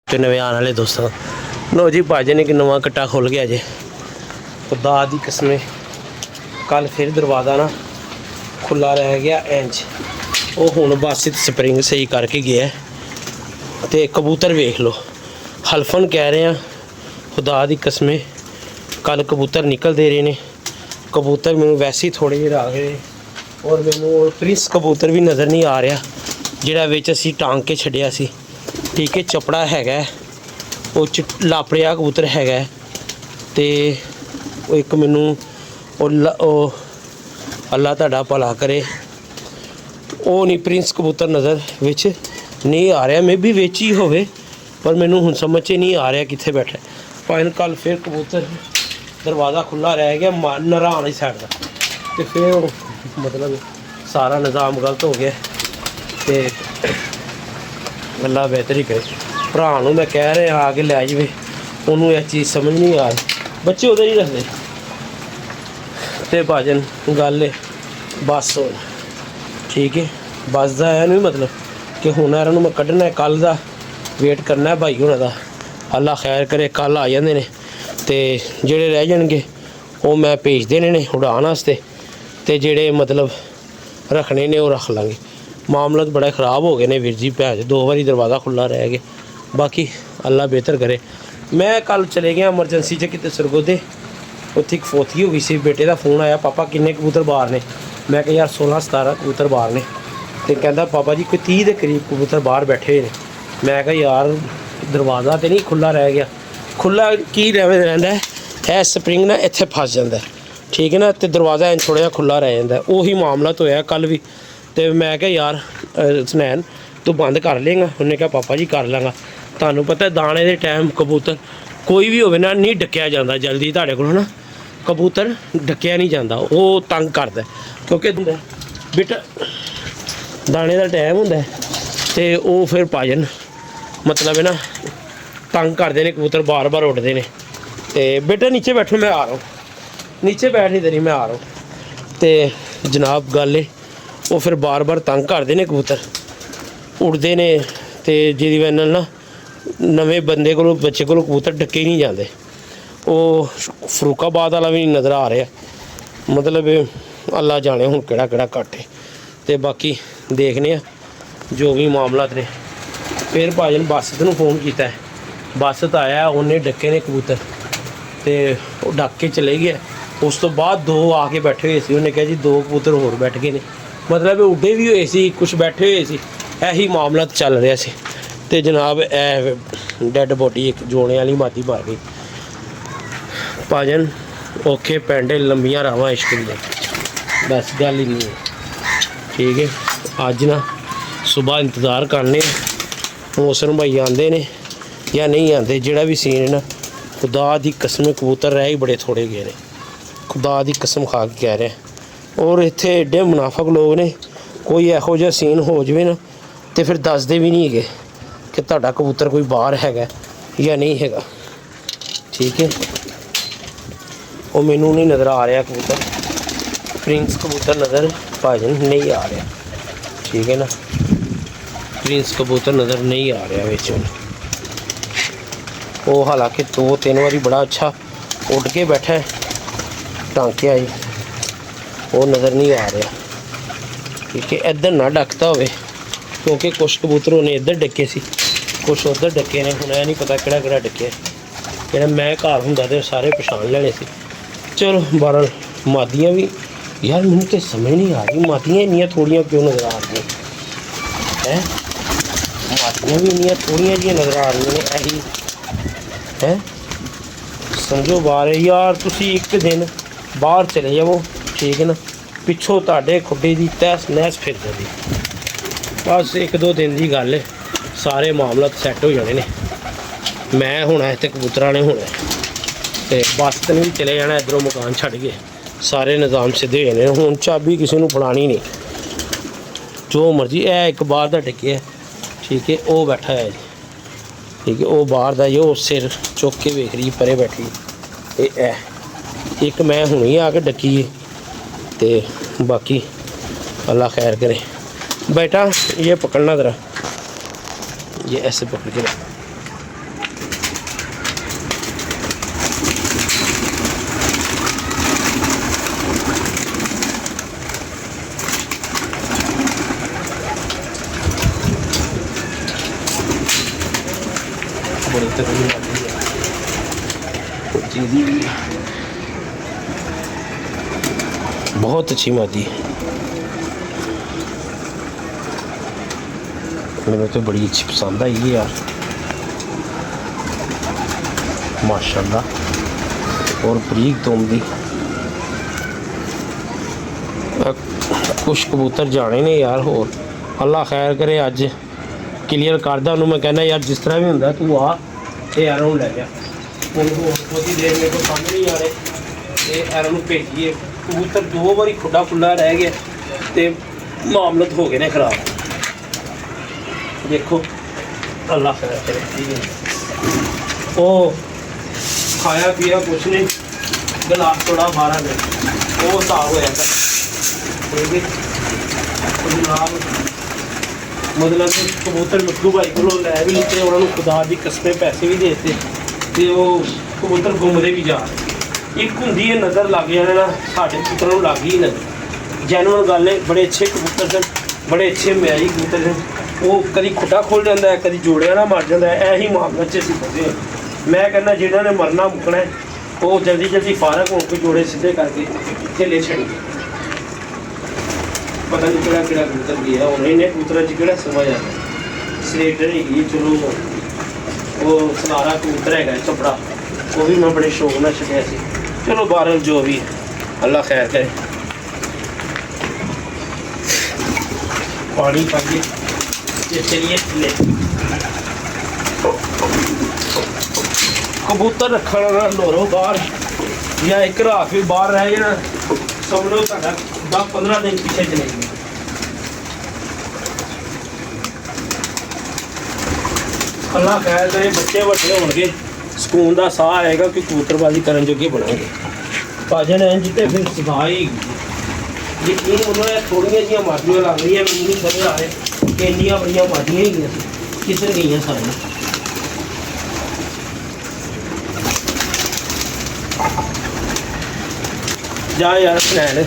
ਤੇ ਨਵੇਂ ਆਉਣ ਵਾਲੇ ਦੋਸਤਾਂ ਲੋ ਜੀ ਭਾਜੀ ਨੇ ਇੱਕ ਨਵਾਂ ਕੱਟਾ ਖੁੱਲ ਗਿਆ ਜੇ ਖੁਦਾ ਦੀ ਕਸਮੇ ਕੱਲ ਫਿਰ ਦਰਵਾਜ਼ਾ ਨਾ ਖੁੱਲਾ ਰਹਿ ਗਿਆ ਇੰਜ ਉਹ ਹੁਣ ਬਸ ਸਪਰਿੰਗ ਸਹੀ ਕਰਕੇ ਗਿਆ ਤੇ ਕਬੂਤਰ ਵੇਖ ਲਓ ਹਲਫਨ ਕਹਿ ਰਹੇ ਆ ਖੁਦਾ ਦੀ ਕਸਮੇ ਕੱਲ ਕਬੂਤਰ ਨਿਕਲਦੇ ਰਹੇ ਨੇ ਕਬੂਤਰ ਮੈਨੂੰ ਵੈਸੇ ਹੀ ਥੋੜੇ ਜਿਹੇ ਆ ਗਏ ਔਰ ਮੈਨੂੰ ਪ੍ਰਿੰਸ ਕਬੂਤਰ ਵੀ ਨਜ਼ਰ ਨਹੀਂ ਆ ਰਿਹਾ ਜਿਹੜਾ ਵਿੱਚ ਅਸੀਂ ਟਾਂਗ ਕੇ ਛੱਡਿਆ ਸੀ ठीक है चपड़ा हैगा वो लापड़िया कबूतर हैगा तो एक मैनू अल्लाह तुहाडा भला करे वो नहीं प्रिंस कबूतर नज़र विच नहीं आ रहा मे भी विच ही होवे पर मैनू हुण समझ च नहीं आ रहा कित्थे बैठा भावें कल फिर कबूतर दरवाज़ा खुला रह गया नरान वाली साइड का तो फिर मतलब सारा निज़ाम गलत हो गया तो अल्लाह बेहतर ही करे भरा मैं कह रहा आके लै जाए उन्होंने यह चीज़ समझ नहीं आ रही बच्चे उधर ही रखते तो भाजन गल बस हो ठीक है बस का है नहीं मतलब कि हूँ इन्होंने मैं कढ़ना कल का वेट करना है भाई होना का अल्लाह खैर करे कल आ जाते हैं तो जोड़े रह जाएंगे वो मैं भेज देने ने उड़ान वास्ते तो जोड़े मतलब रखने ने वो रख लाँगे मामला तो बड़ा ख़राब हो गए ने वीर जी भैन 2 बारी दरवाज़ा खुला रह गया बाकी अल्लाह बेहतर करे मैं कल चले गया एमरजेंसी च कितने सरगोदे उत्थे एक फोथी हो गई सी बेटे का फोन आया पापा किन्ने कबूतर बाहर ने मैं कहा यार 16-17 कबूतर बाहर ने तो कहता पापा जी कोई 30 के करीब कबूतर बाहर बैठे हुए ने मैं कहा यार दरवाज़ा तो नहीं खुला रह गया खुला की रहिंदा है स्प्रिंग ना इत्थे फस जाता है ठीक है ना तो दरवाज़ा इंज थोड़ा जिहा खुला रह जाता है उही मामला तो होया कल भी तो मैं क्या यार सुनैन तू बंद कर लेगा उन्हें कहा पापा जी कर लाँगा तुहानू पता दाने के टाइम कबूतर कोई भी होवे ना नहीं डकिया जाता जल्दी तुहाडे कोल ना कबूतर डकिया नहीं जाता वो तंग करता क्योंकि बेटा दाने का टाइम होंदा तो वो फिर पाजन मतलब है ना तंग करते हैं कबूतर बार बार उड़ते हैं तो बेटा नीचे बैठो मैं आ रहा हूँ नीचे बैठ नहीं दे रही मैं आ रहा हूँ तो जनाब गल वो फिर बार बार तंग करते हैं कबूतर उड़ते हैं तो जिहदी वजह नाल ना नवे बंदे को बच्चे को कबूतर डके ही नहीं जाते वो फरूकाबाद वाला भी नज़र आ रहा मतलब अल्लाह जाने हुण केड़ा केड़ा कट है तो बाकी देखने जो भी मामला ने फिर भाजन बस तैनूं फ़ोन किया बस तो आया उन्हें डके ने कबूतर तो डक के चले गया उस तो बाद 2 आके बैठे हुए सी उन्हें कहा जी 2 कबूतर होर बैठ गए ने मतलब उड्डे भी हुए सी कुछ बैठे हुए सी यही मामला चल रहा सी ते जनाब डैड बॉडी एक जोने वाली मादी मार गई भाजन औखे पेंडे लंबियां रावां इश्क दियां बस गल ही नहीं है ठीक है अज ना सुबह इंतज़ार करने मौसम भाई आते ने या नहीं आते जोड़ा भी सीन है ना खुदा दी कसम कबूतर रह ही बड़े थोड़े गए ने खुदा दी कसम खा के कह रहे और इत्थे एडे मुनाफक लोग ने कोई इहो जिहा सीन हो जाए ना तो फिर दसदे भी नहीं है कि तुहाडा कबूतर कोई बाहर हैगा या नहीं हैगा ठीक है वो मैनू नहीं नज़र आ रहा कबूतर प्रिंस कबूतर नज़र भाजन नहीं आ रहा ठीक है ना प्रिंस कबूतर नज़र नहीं आ रहा बिच वो हालांकि 2-3 बारी बड़ा अच्छा उड़ के बैठा है टांके आई वो नज़र नहीं आ रहा ठीक है इधर ना डकता होवे क्योंकि कुछ कबूतरों ने इधर डके सी कुछ उधर डके ने हुण नहीं पता किहड़ा किहड़ा डके जिहड़ा मैं घर हुंदा ते सारे पछाण लेने सी चलो बहरहाल मादियाँ भी यार मैनूं तो समझ नहीं आ रही मादियाँ इन्नियां थोड़ियां क्यों नज़र आ रही हैं मादियाँ भी इन्नियां थोड़ियां जिहियां नज़र आ रही ने यही हैं समझो बाहर यार तुसीं एक दिन बाहर चले जाओ ठीक है ना पिछों तुहाडे खुड्डे की तहस नहस फिर जाती बस 1-2 दिन की गल है सारे मामला सैट हो जाने ने मैं होना है तो कबूतरा ने होना तो बस तो नहीं चले जाना इधरों मकान छड़ के सारे निज़ाम सीधे हो जाने हुण चाबी किसी को फड़ानी नहीं जो मर्जी है एक बाहर का टिके है ठीक है वो बैठा है ठीक है वो बाहर का जो सिर चुक के वेख रही परे बैठी ये एक मैं हुणे ही आके डकी है तो बाकी अल्लाह खैर करे बेटा ये पकड़ना ज़रा ये ऐसे पकड़ के बड़ी तकलीफ आती है चीज़ भी बहुत अच्छी मादी है। मैंने तो बड़ी अच्छी पसंद आई है यार माशाल्लाह। और बरीक तोमदी कुछ कबूतर जाने ने यार होर अल्लाह खैर करे अज क्लीयर करदा उन्होंने। मैं कहना यार जिस तरह भी होंदा तू आ ते एरो लै जा हुण होती देर मेरे को समझ नहीं आ रहे ते एरो नूं भेजिए। कबूतर 2 बारी खुड्डा खुला रह गया ते मामलत हो गए ने खराब। देखो अल्लाह खैर करे ओ खाया पिया कुछ नहीं गिलास थोड़ा 12 मिनट वो हिसाब हो जाता ठीक है। जनाब मतलब कि कबूतर मिट्ठू भाई को लै भी लिते उन्होंने खुदा की कसमें पैसे भी देते तो वो कबूतर घूमते भी जा। एक होंगी है नज़र लग जाने ना साढ़े कबूतरों लग गई नज़र जैनुअन गल है। बड़े अच्छे कबूतर सन बड़े अच्छे म्यारी कबूतर सन। वो कभी खुटा खुल जाता है कभी जोड़िया ना मर जाता है यही मामले च असीं फसे। मैं कहना जिन्होंने मरना मुकना है वो जल्दी जल्दी फारग हो के जोड़े सीधे करके खेले छड़ी। पता नहीं किहड़ा किहड़ा कबूतर गया हूँ इन्हें कबूतर किहड़ा समझ आता सलेटर है चलो वो सलारा कबूतर है चपड़ा वो भी मैं बड़े शौक ना छड़िया सी। चलो बहरहाल जो भी अल्लाह खैर करे। पानी पाइए चलिए ले कबूतर रखना ना लोरो बाहर या एक रात भी बाहर रह जाए ना समझो 10-15 दिन पीछे चले गए। अल्लाह खैर करे बच्चे बड़े होंगे सुकून का साह आएगा कि कबूतरबाजी करने जोगे बनाएंगे भाजन इंज तो फिर सफाई यकीन मनो थोड़िया जी मादियाँ लग रही है मैंने नहीं समझ आ रहे कि इन्नियां बड़िया मादियाँ ही किधर गई सारियां। जा यार स्नैन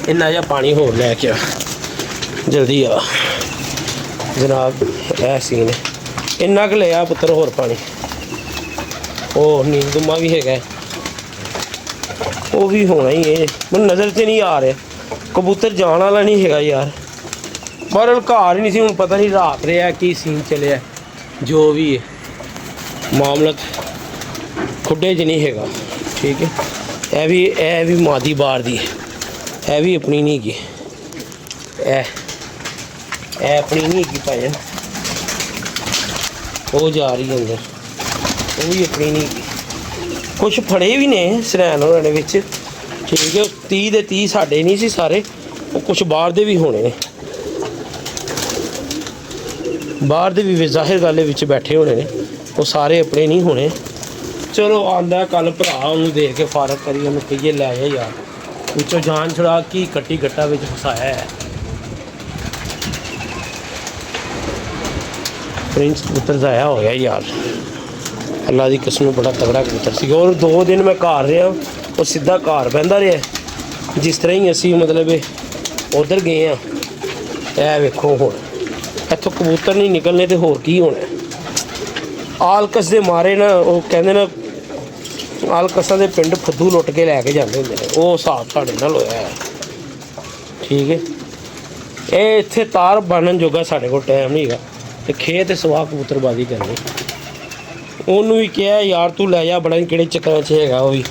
इन्ना जहा पानी होर लैके आ जल्दी आ जनाब ऐ सीन है इन्ना क ले आ पुत्र होर पानी। ओ नींदुमा भी है वो भी होना ही है मैं नज़र से नहीं आ रहा कबूतर जाने वाला नहीं है यार पर घर ही नहीं सी हुण पता नहीं रात रहा की सीन चलिया जो भी है मामला खुडे च नहीं है ठीक है। ए भी मादी बार दी है भी अपनी नहीं की अपनी नहीं की भाजन वो जा रही है अंदर वो भी अपनी नहीं की। कुछ फड़े भी ने सरैन होने विच ठीक है 30 के 30 साढ़े नहीं सी सारे वो कुछ बाहर दे भी होने ने बाहर दे भी जाहिर गल विच बैठे होने ने वो सारे अपने नहीं होने। चलो आंदा कल भरा उन्होंने देख के फारग करी उन्होंने कहिए लै जा यार पिछों जान छुड़ा की कट्टी गट्टा में फसाया है। प्रिंस कबूतर ज़ाया हो गया यार अल्लाह की कसम बड़ा तगड़ा कबूतर सी। और 2 दिन मैं घर रहा और सीधा घर बहता रहा जिस तरह ही असी मतलब उधर गए हैं ए वेखो हुण इत्थों कबूतर नहीं निकलने तो होर की होना। आलकस दे मारे ना वो कहते ना आलकसा के पिंड फद्दू लुट के लैके जाते होंगे वो हिसाब साढ़े नाल होया है ठीक है। ये इत्थे तार बनन जोगा साढ़े को टाइम नहीं है तो खेत सवाह कबूतरबाजी करनी उन्होंने भी कहा यार तू लै जा बड़ा किहड़े चक्कर च है वो भी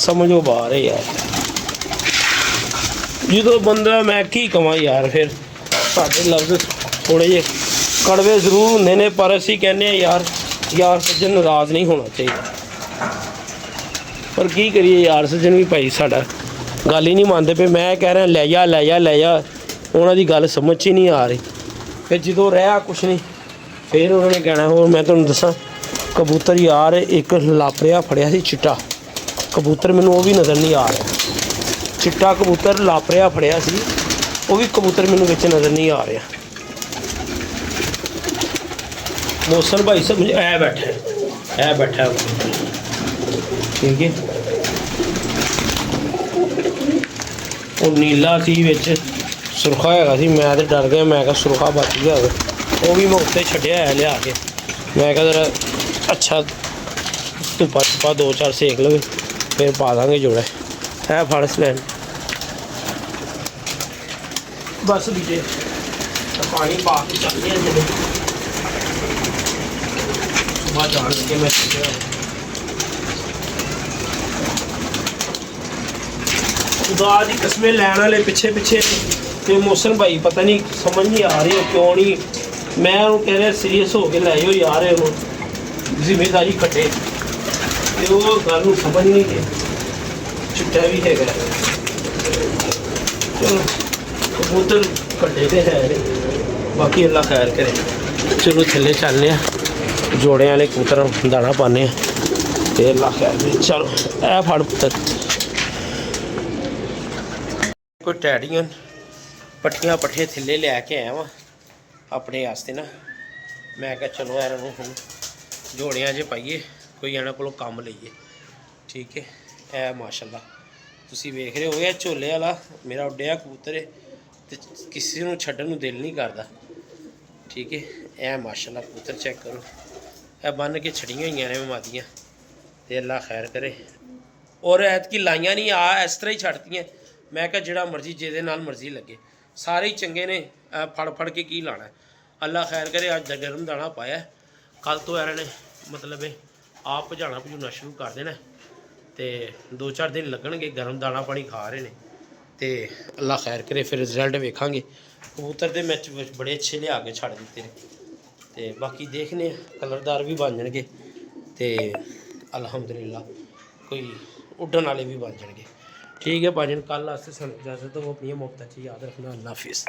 समझो बाहर है यार जो बंदा मैं की कमां यार फिर साढ़े लफ्ज़ थोड़े जे कड़वे जरूर होंगे ने पर असी कहने यार सज्जन नाराज़ नहीं होना चाहिए पर की करिए यार सज्जन भी भाई साडा गल ही नहीं मानते पे। मैं कह रहा लै जा उन्हों की गल समझ ही नहीं आ रही फिर जो रहा कुछ नहीं फिर उन्होंने कहना और मैं तुहानूं दसां कबूतर यार एक लापरिया फड़िया सी चिट्टा कबूतर मैनूं वो भी नज़र नहीं आ रहा चिट्टा कबूतर लापरिया फड़िया सी वो भी कबूतर मैनूं विच नज़र नहीं आ रहा। मौसम भाई समझ बैठा ठीक है। और नीला सी विच सुरखा है मैं तो डर गया मैं सुरखा बच गया वो भी मैं उत्ते छड्डिया है लिया के मैं जरा ਅੱਛਾ ਧੁੱਪਾ 2-4 ਸੇਕ ਲਵੇ ਫਿਰ ਪਾ ਦਾਂਗੇ ਜੋੜਾ। ਹੈ ਫੜ ਸਲੈਂਡ ਬਸ ਵੀਰੇ ਪਾਣੀ ਪਾ ਕੇ ਚੱਲਦੇ ਆ ਜਿਹੜੇ ਸੁਬਾਹ ਜਾਣ ਲੱਗੇ ਮੈਂ खुदा दी कस्में लैन वाले पिछे पिछे तो मोहसन भाई पता नहीं समझ नहीं आ रही क्यों नहीं। मैं उन्होंने कह रहा सीरीयस हो के लै यार जिम्मेदारी कटे तो वो गल समझ नहीं गए छुट्टा भी है चलो कबूतर कटे तो है बाकी अल्लाह खैर करे। चलो थले चलने जोड़े वाले कबूतर दाना पाने तो अल्लाह खैर करे। चलो ए फड़ पुत्तर कोई टैडियां पट्टियां पट्ठे थल्ले लैके आया वा अपने वास्ते ना। मैं क्या चलो यार हम जोड़ियां च पाइए कोई इन्होंने को कम लीए ठीक है। ए माशाल्लाह तुसी वेख रहे हो ये झोले वाला मेरा उड्डिया कबूतर है तो किसी को छड्डन दिल नहीं करता ठीक है। ए माशाल्लाह कबूतर चेक करो ए बन के छड़ियां हुई ने मादियां तो अल्लाह खैर करे। और ऐतकी लाइयां नहीं आ इस तरह ही छड्डतियां। मैं क्या जिहड़ा मर्जी जिहदे नाल मर्जी लगे सारे ही चंगे ने फड़ के की लाना है। अल्लाह खैर करे अज गर्म दाना पाया कल तो यार ने मतलब आप भजाना भजूना शुरू कर देना तो 2-4 दिन लगणगे गर्म दाना पानी खा रहे हैं तो अल्लाह खैर करे फिर रिजल्ट वेखांगे। कबूतर तो मैच बड़े अच्छे लिया के छड़ दिते तो बाकी देखने कलरदार भी बन जाएंगे तो अलहमदुलिल्लाह कोई उड्डन वाले भी बन जाएंगे ठीक है भाजन। कल आस्ते सन इजाजत दो अपनी मोहब्बत याद रखना। अल्लाह हाफिज़।